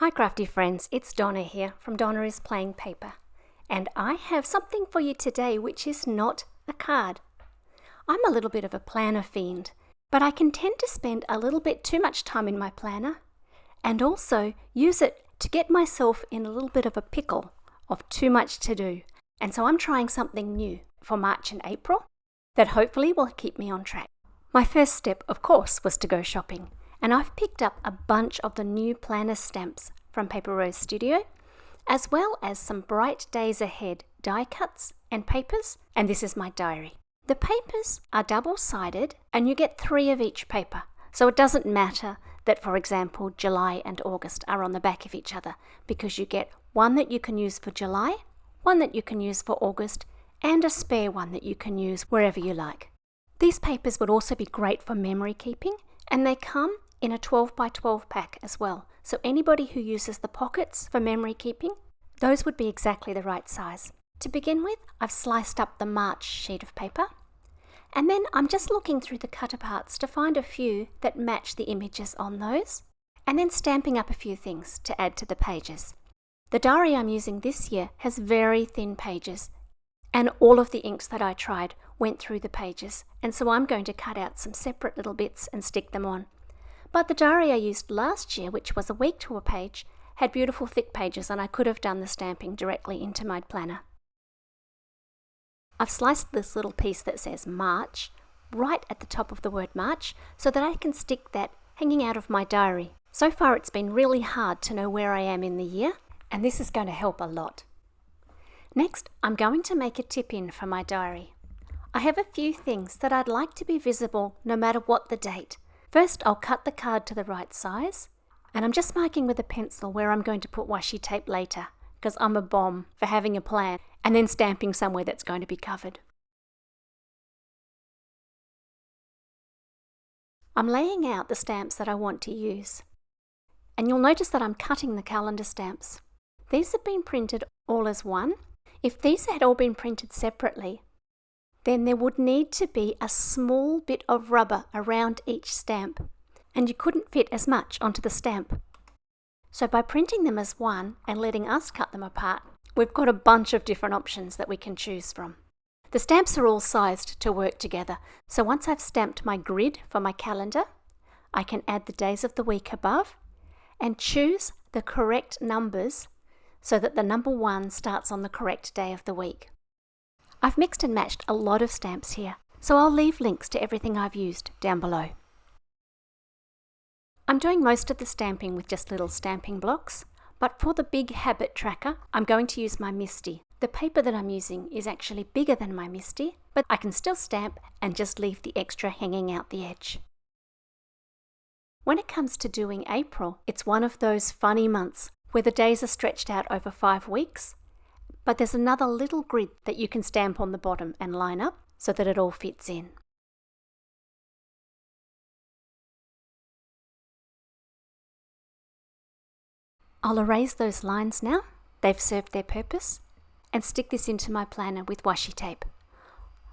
Hi Crafty friends, it's Donna here from Donna is Playing Paper, and I have something for you today which is not a card. I'm a little bit of a planner fiend, but I can tend to spend a little bit too much time in my planner and also use it to get myself in a little bit of a pickle of too much to do. And so I'm trying something new for March and April that hopefully will keep me on track. My first step, of course, was to go shopping. And I've picked up a bunch of the new planner stamps from Paper Rose Studio, as well as some Bright Days Ahead die cuts and papers, and this is my diary. The papers are double-sided and you get 3 of each paper, so it doesn't matter that, for example, July and August are on the back of each other, because you get one that you can use for July, one that you can use for August, and a spare one that you can use wherever you like. These papers would also be great for memory keeping, and they come in a 12 by 12 pack as well. So anybody who uses the pockets for memory keeping, those would be exactly the right size. To begin with, I've sliced up the March sheet of paper, and then I'm just looking through the cut aparts to find a few that match the images on those, and then stamping up a few things to add to the pages. The diary I'm using this year has very thin pages, and all of the inks that I tried went through the pages, and so I'm going to cut out some separate little bits and stick them on. But the diary I used last year, which was a week to a page, had beautiful thick pages, and I could have done the stamping directly into my planner. I've sliced this little piece that says March right at the top of the word March so that I can stick that hanging out of my diary. So far it's been really hard to know where I am in the year, and this is going to help a lot. Next, I'm going to make a tip-in for my diary. I have a few things that I'd like to be visible no matter what the date. First, I'll cut the card to the right size, and I'm just marking with a pencil where I'm going to put washi tape later, because I'm a bomb for having a plan and then stamping somewhere that's going to be covered. I'm laying out the stamps that I want to use, and you'll notice that I'm cutting the calendar stamps. These have been printed all as one. If these had all been printed separately, then there would need to be a small bit of rubber around each stamp, and you couldn't fit as much onto the stamp. So by printing them as one and letting us cut them apart, we've got a bunch of different options that we can choose from. The stamps are all sized to work together, so once I've stamped my grid for my calendar, I can add the days of the week above and choose the correct numbers so that the number 1 starts on the correct day of the week. I've mixed and matched a lot of stamps here, so I'll leave links to everything I've used down below. I'm doing most of the stamping with just little stamping blocks, but for the big habit tracker, I'm going to use my Misty. The paper that I'm using is actually bigger than my Misty, but I can still stamp and just leave the extra hanging out the edge. When it comes to doing April, it's one of those funny months where the days are stretched out over 5 weeks, but there's another little grid that you can stamp on the bottom and line up so that it all fits in. I'll erase those lines now, they've served their purpose, and stick this into my planner with washi tape.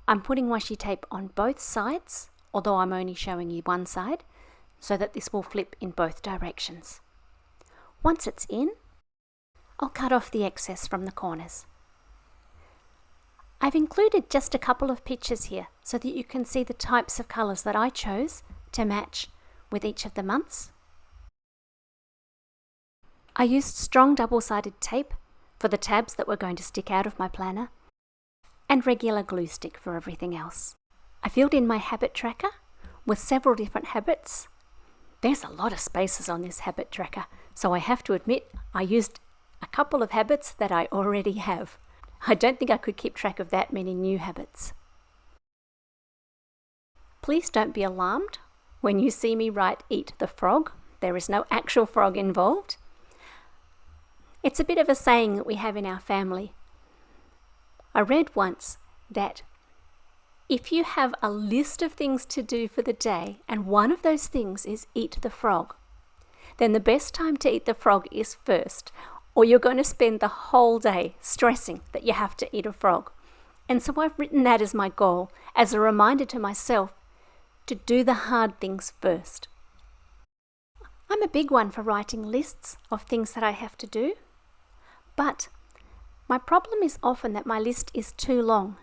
I'm putting washi tape on both sides, although I'm only showing you one side, so that this will flip in both directions. Once it's in, I'll cut off the excess from the corners. I've included just a couple of pictures here so that you can see the types of colours that I chose to match with each of the months. I used strong double-sided tape for the tabs that were going to stick out of my planner, and regular glue stick for everything else. I filled in my habit tracker with several different habits. There's a lot of spaces on this habit tracker, so I have to admit I used a couple of habits that I already have. I don't think I could keep track of that many new habits. Please don't be alarmed when you see me write "eat the frog." There is no actual frog involved. It's a bit of a saying that we have in our family. I read once that if you have a list of things to do for the day and one of those things is eat the frog, then the best time to eat the frog is first, or you're going to spend the whole day stressing that you have to eat a frog. And so I've written that as my goal, as a reminder to myself to do the hard things first. I'm a big one for writing lists of things that I have to do, but my problem is often that my list is too long.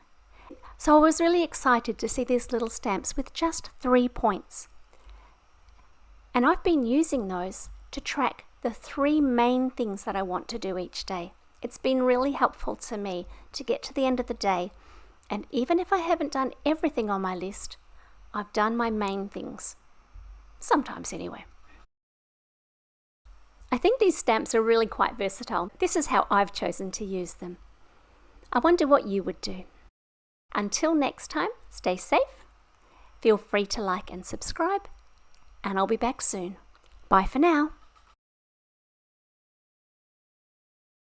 So I was really excited to see these little stamps with just 3 points. And I've been using those to track the 3 main things that I want to do each day. It's been really helpful to me to get to the end of the day, and even if I haven't done everything on my list, I've done my main things. Sometimes anyway. I think these stamps are really quite versatile. This is how I've chosen to use them. I wonder what you would do. Until next time, stay safe. Feel free to like and subscribe, and I'll be back soon. Bye for now.